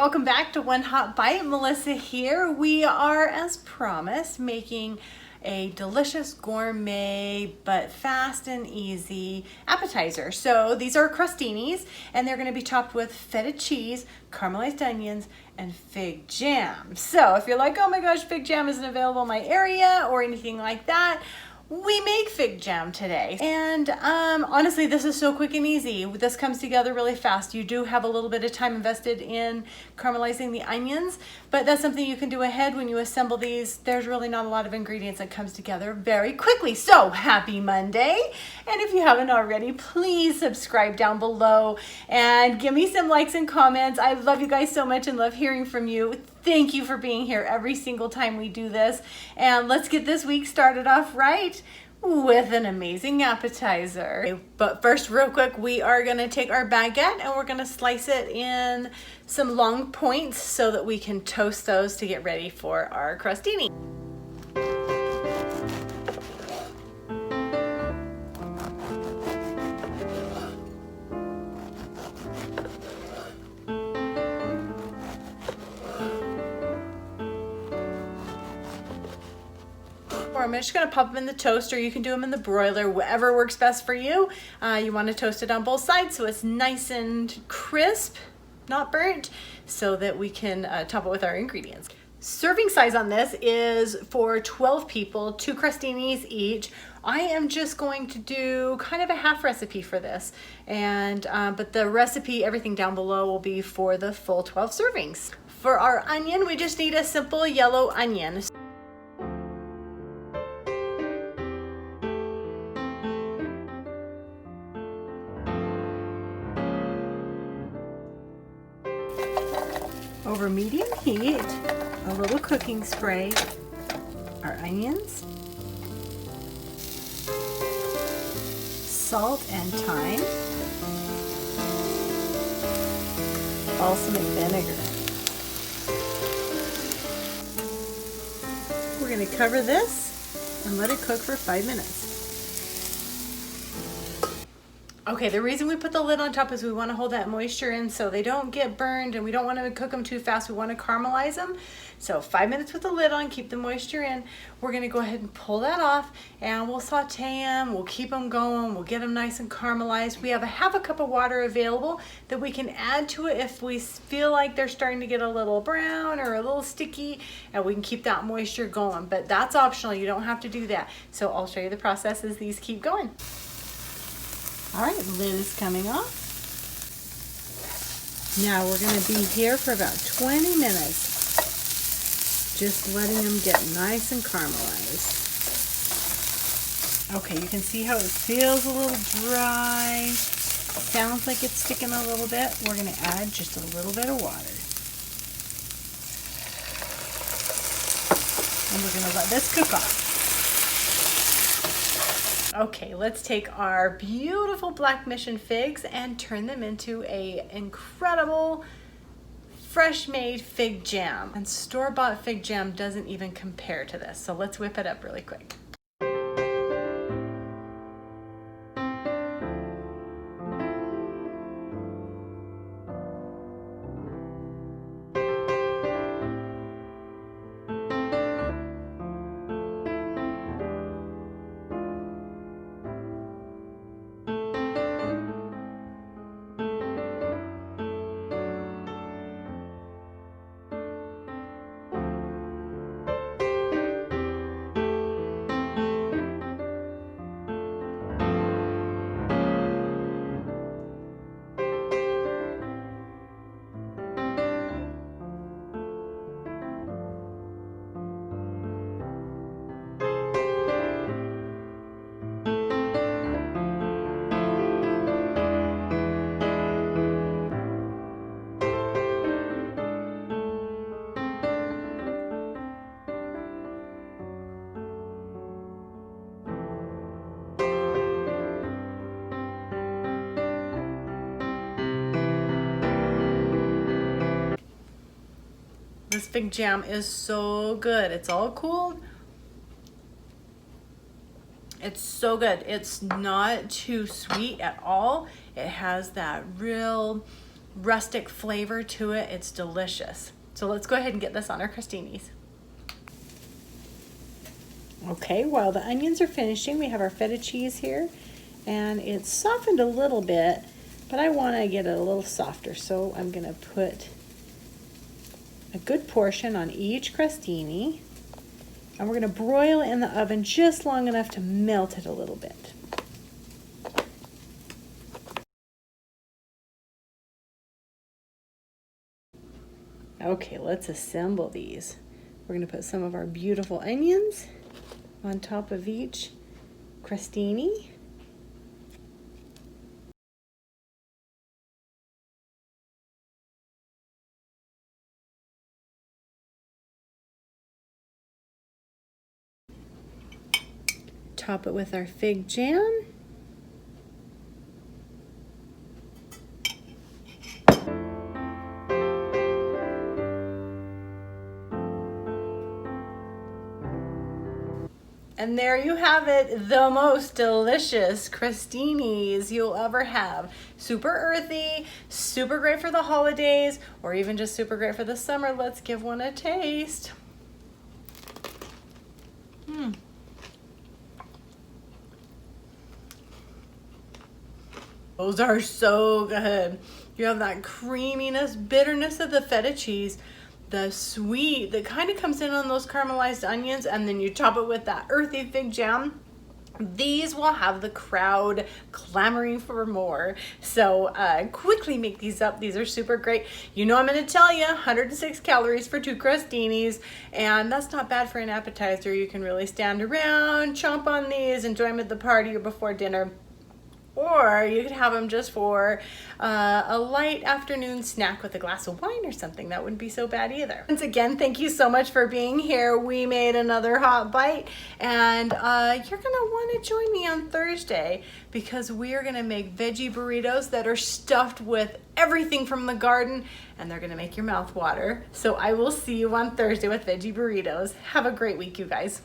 welcome back to One Hot Bite. Melissa here. We are, as promised, making a delicious gourmet but fast and easy appetizer. So these are crostinis, and they're going to be topped with feta cheese, caramelized onions, and fig jam. So if you're like, oh my gosh, fig jam isn't available in my area or anything like that, we make fig jam today. And honestly, this is so quick and easy. This comes together really fast. You do have a little bit of time invested in caramelizing the onions, but that's something you can do ahead when you assemble these. There's really not a lot of ingredients that comes together very quickly. So happy Monday. And if you haven't already, please subscribe down below and give me some likes and comments. I love you guys so much and love hearing from you. Thank you for being here every single time we do this. And let's get this week started off right with an amazing appetizer. Okay, but first, real quick, we are gonna take our baguette and we're gonna slice it in some long points so that we can toast those to get ready for our crostini. I'm just going to pop them in the toaster. You can do them in the broiler, whatever works best for you. You want to toast it on both sides so it's nice and crisp, not burnt, so that we can top it with our ingredients. Serving size on this is for 12 people, 2 crostinis each. I am just going to do kind of a half recipe for this, and but the recipe, everything down below, will be for the full 12 servings. For our onion, we just need a simple yellow onion. Over medium heat, a little cooking spray, our onions, salt and thyme, balsamic vinegar. We're going to cover this and let it cook for 5 minutes. Okay, the reason we put the lid on top is we want to hold that moisture in so they don't get burned, and we don't want to cook them too fast. We want to caramelize them. So 5 minutes with the lid on, keep the moisture in. We're going to go ahead and pull that off, and we'll saute them. We'll keep them going. We'll get them nice and caramelized. We have a half a cup of water available that we can add to it if we feel like they're starting to get a little brown or a little sticky, and we can keep that moisture going. But that's optional. You don't have to do that. So I'll show you the process as these keep going. All right, lid is coming off. Now we're going to be here for about 20 minutes, just letting them get nice and caramelized. Okay, you can see how it feels a little dry. Sounds like it's sticking a little bit. We're going to add just a little bit of water. And we're going to let this cook off. Okay, let's take our beautiful black mission figs and turn them into a incredible fresh made fig jam. And store-bought fig jam doesn't even compare to this. So let's whip it up really quick. This fig jam is so good. It's all cooled. It's so good. It's not too sweet at all. It has that real rustic flavor to it. It's delicious. So let's go ahead and get this on our crostinis. Okay, while the onions are finishing, we have our feta cheese here, and it's softened a little bit, but I want to get it a little softer, so I'm going to put a good portion on each crostini, and we're going to broil it in the oven just long enough to melt it a little bit. Okay, let's assemble these. We're going to put some of our beautiful onions on top of each crostini. Top it with our fig jam. And there you have it, the most delicious crostinis you'll ever have. Super earthy, super great for the holidays, or even just super great for the summer. Let's give one a taste. Those are so good. You have that creaminess, bitterness of the feta cheese, the sweet that kind of comes in on those caramelized onions, and then you top it with that earthy fig jam. These will have the crowd clamoring for more. So quickly make these up. These are super great. You know I'm going to tell you 106 calories for 2 crostinis, and that's not bad for an appetizer. You can really stand around, chomp on these, enjoy them at the party or before dinner. Or you could have them just for a light afternoon snack with a glass of wine or something. That wouldn't be so bad either. Once again, thank you so much for being here. We made another hot bite, and you're gonna want to join me on Thursday because we are gonna make veggie burritos that are stuffed with everything from the garden, and they're gonna make your mouth water. So I will see you on Thursday with veggie burritos. Have a great week, you guys.